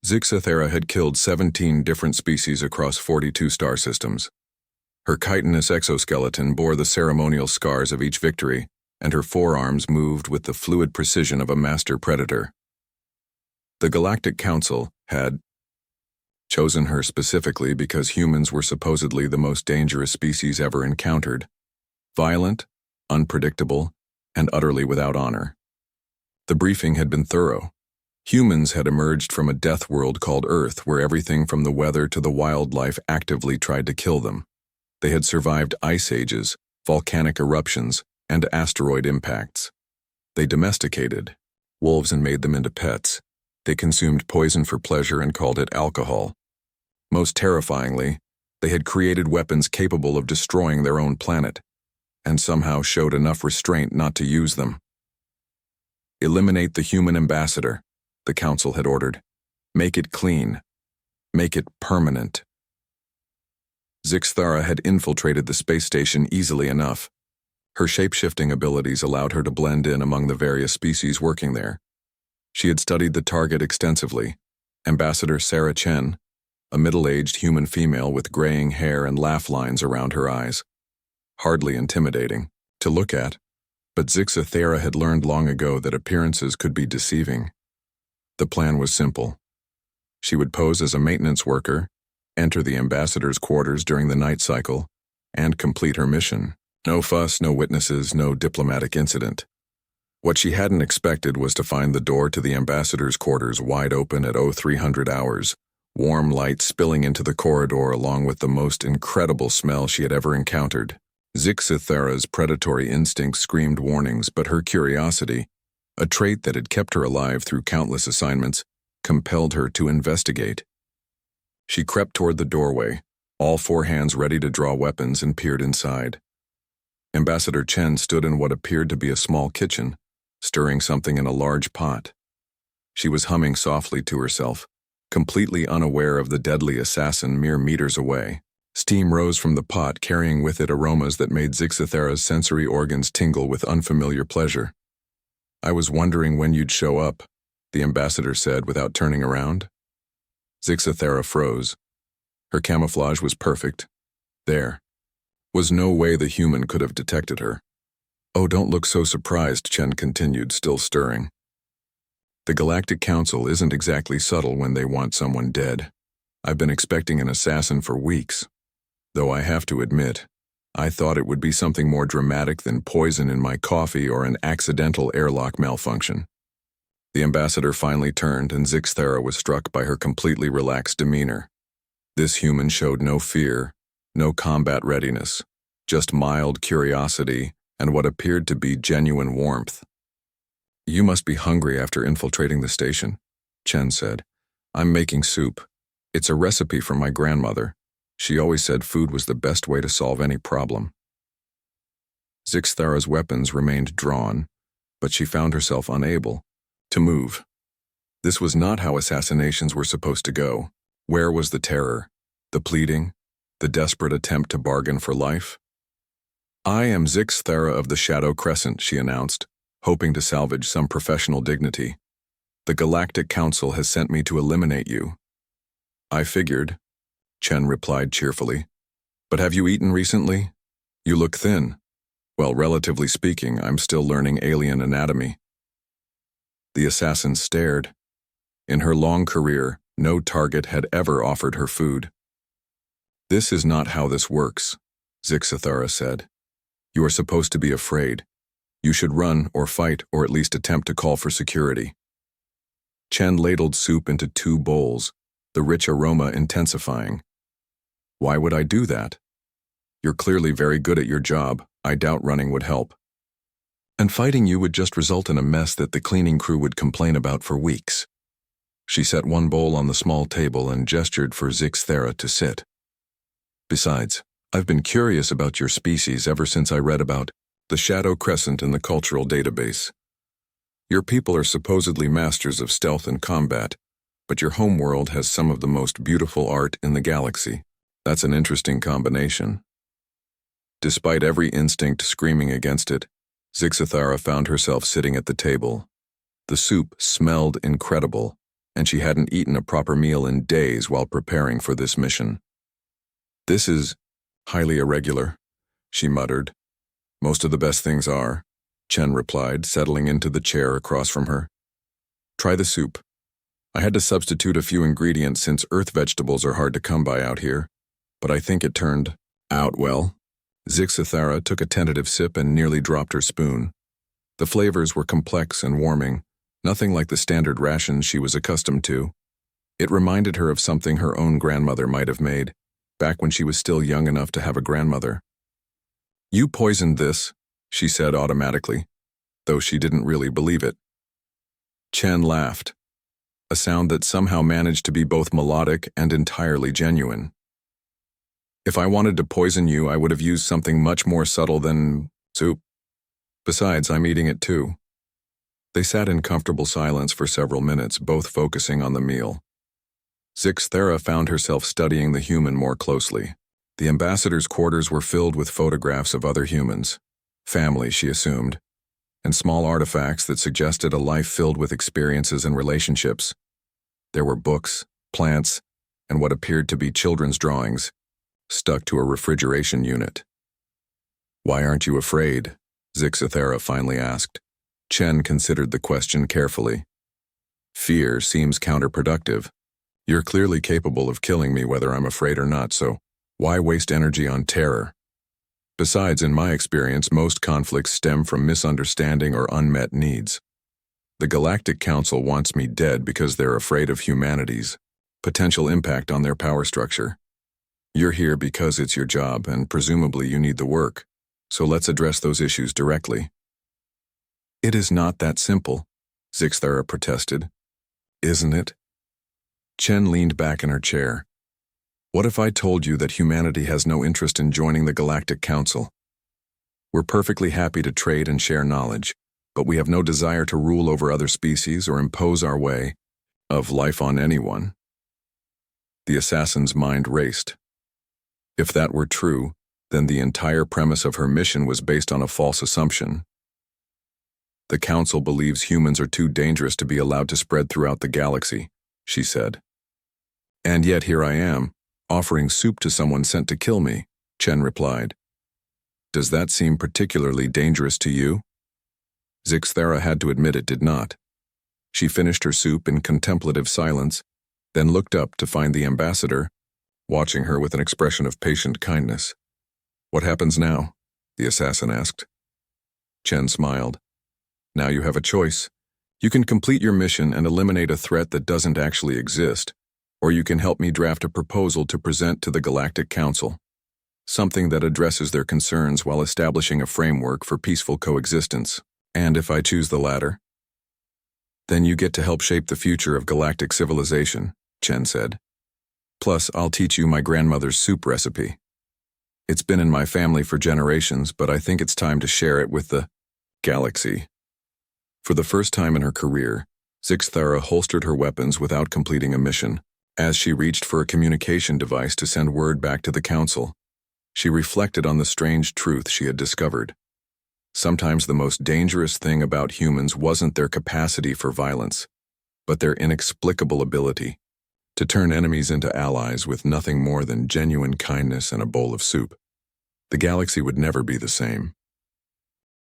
Zixathera had killed 17 different species across 42 star systems. Her chitinous exoskeleton bore the ceremonial scars of each victory, and her forearms moved with the fluid precision of a master predator. The Galactic Council had chosen her specifically because humans were supposedly the most dangerous species ever encountered, violent, unpredictable, and utterly without honor. The briefing had been thorough. Humans had emerged from a death world called Earth, where everything from the weather to the wildlife actively tried to kill them. They had survived ice ages, volcanic eruptions, and asteroid impacts. They domesticated wolves and made them into pets. They consumed poison for pleasure and called it alcohol. Most terrifyingly, they had created weapons capable of destroying their own planet, and somehow showed enough restraint not to use them. Eliminate the human ambassador, the council had ordered. Make it clean. Make it permanent. Zixathera had infiltrated the space station easily enough. Her shape-shifting abilities allowed her to blend in among the various species working there. She had studied the target extensively, Ambassador Sarah Chen, a middle-aged human female with graying hair and laugh lines around her eyes. Hardly intimidating to look at, but Zixathera had learned long ago that appearances could be deceiving. The plan was simple. She would pose as a maintenance worker, enter the ambassador's quarters during the night cycle, and complete her mission. No fuss, no witnesses, no diplomatic incident. What she hadn't expected was to find the door to the ambassador's quarters wide open at 0300 hours, warm light spilling into the corridor along with the most incredible smell she had ever encountered. Zixathera's predatory instincts screamed warnings, but her curiosity, a trait that had kept her alive through countless assignments, compelled her to investigate. She crept toward the doorway, all four hands ready to draw weapons, and peered inside. Ambassador Chen stood in what appeared to be a small kitchen, stirring something in a large pot. She was humming softly to herself, completely unaware of the deadly assassin mere meters away. Steam rose from the pot, carrying with it aromas that made Zixathera's sensory organs tingle with unfamiliar pleasure. "I was wondering when you'd show up," the ambassador said without turning around. Zixathera froze. Her camouflage was perfect. There was no way the human could have detected her. "Oh, don't look so surprised," Chen continued, still stirring. "The Galactic Council isn't exactly subtle when they want someone dead. I've been expecting an assassin for weeks. Though I have to admit, I thought it would be something more dramatic than poison in my coffee or an accidental airlock malfunction." The ambassador finally turned, and Zixathera was struck by her completely relaxed demeanor. This human showed no fear, no combat readiness, just mild curiosity and what appeared to be genuine warmth. "You must be hungry after infiltrating the station," Chen said. "I'm making soup. It's a recipe from my grandmother. She always said food was the best way to solve any problem." Zixathera's weapons remained drawn, but she found herself unable to move. This was not how assassinations were supposed to go. Where was the terror, the pleading, the desperate attempt to bargain for life? "I am Zixathera of the Shadow Crescent," she announced, hoping to salvage some professional dignity. "The Galactic Council has sent me to eliminate you." "I figured," Chen replied cheerfully. "But have you eaten recently? You look thin." "Well, relatively speaking, I'm still learning alien anatomy." The assassin stared. In her long career, no target had ever offered her food. "This is not how this works," Zixathera said. "You are supposed to be afraid. You should run or fight or at least attempt to call for security." Chen ladled soup into 2 bowls, the rich aroma intensifying. "Why would I do that? You're clearly very good at your job. I doubt running would help. And fighting you would just result in a mess that the cleaning crew would complain about for weeks." She set one bowl on the small table and gestured for Zixathera to sit. "Besides, I've been curious about your species ever since I read about the Shadow Crescent in the cultural database. Your people are supposedly masters of stealth and combat, but your homeworld has some of the most beautiful art in the galaxy. That's an interesting combination." Despite every instinct screaming against it, Zixathera found herself sitting at the table. The soup smelled incredible, and she hadn't eaten a proper meal in days while preparing for this mission. "This is highly irregular," she muttered. "Most of the best things are," Chen replied, settling into the chair across from her. "Try the soup. I had to substitute a few ingredients since earth vegetables are hard to come by out here, but I think it turned out well." Zixithara took a tentative sip and nearly dropped her spoon. The flavors were complex and warming, nothing like the standard rations she was accustomed to. It reminded her of something her own grandmother might have made, back when she was still young enough to have a grandmother. "You poisoned this," she said automatically, though she didn't really believe it. Chen laughed, a sound that somehow managed to be both melodic and entirely genuine. "If I wanted to poison you, I would have used something much more subtle than soup. Besides, I'm eating it too." They sat in comfortable silence for several minutes, both focusing on the meal. Zixithara found herself studying the human more closely. The ambassador's quarters were filled with photographs of other humans, family, she assumed, and small artifacts that suggested a life filled with experiences and relationships. There were books, plants, and what appeared to be children's drawings, stuck to a refrigeration unit. "Why aren't you afraid?" Zixithara finally asked. Chen considered the question carefully. "Fear seems counterproductive. You're clearly capable of killing me whether I'm afraid or not, so why waste energy on terror? Besides, in my experience, most conflicts stem from misunderstanding or unmet needs. The Galactic Council wants me dead because they're afraid of humanity's potential impact on their power structure. You're here because it's your job, and presumably you need the work, so let's address those issues directly." "It is not that simple," Zixithara protested. "Isn't it?" Chen leaned back in her chair. "What if I told you that humanity has no interest in joining the Galactic Council? We're perfectly happy to trade and share knowledge, but we have no desire to rule over other species or impose our way of life on anyone." The assassin's mind raced. If that were true, then the entire premise of her mission was based on a false assumption. "The Council believes humans are too dangerous to be allowed to spread throughout the galaxy," she said. "And yet here I am, offering soup to someone sent to kill me," Chen replied. "Does that seem particularly dangerous to you?" Zixithara had to admit it did not. She finished her soup in contemplative silence, then looked up to find the ambassador, watching her with an expression of patient kindness. "What happens now?" the assassin asked. Chen smiled. "Now you have a choice. You can complete your mission and eliminate a threat that doesn't actually exist, or you can help me draft a proposal to present to the Galactic Council, something that addresses their concerns while establishing a framework for peaceful coexistence. And if I choose the latter, then you get to help shape the future of galactic civilization," Chen said. "Plus, I'll teach you my grandmother's soup recipe. It's been in my family for generations, but I think it's time to share it with the galaxy." For the first time in her career, Zixithara holstered her weapons without completing a mission. As she reached for a communication device to send word back to the Council, she reflected on the strange truth she had discovered. Sometimes the most dangerous thing about humans wasn't their capacity for violence, but their inexplicable ability to turn enemies into allies with nothing more than genuine kindness and a bowl of soup. The galaxy would never be the same.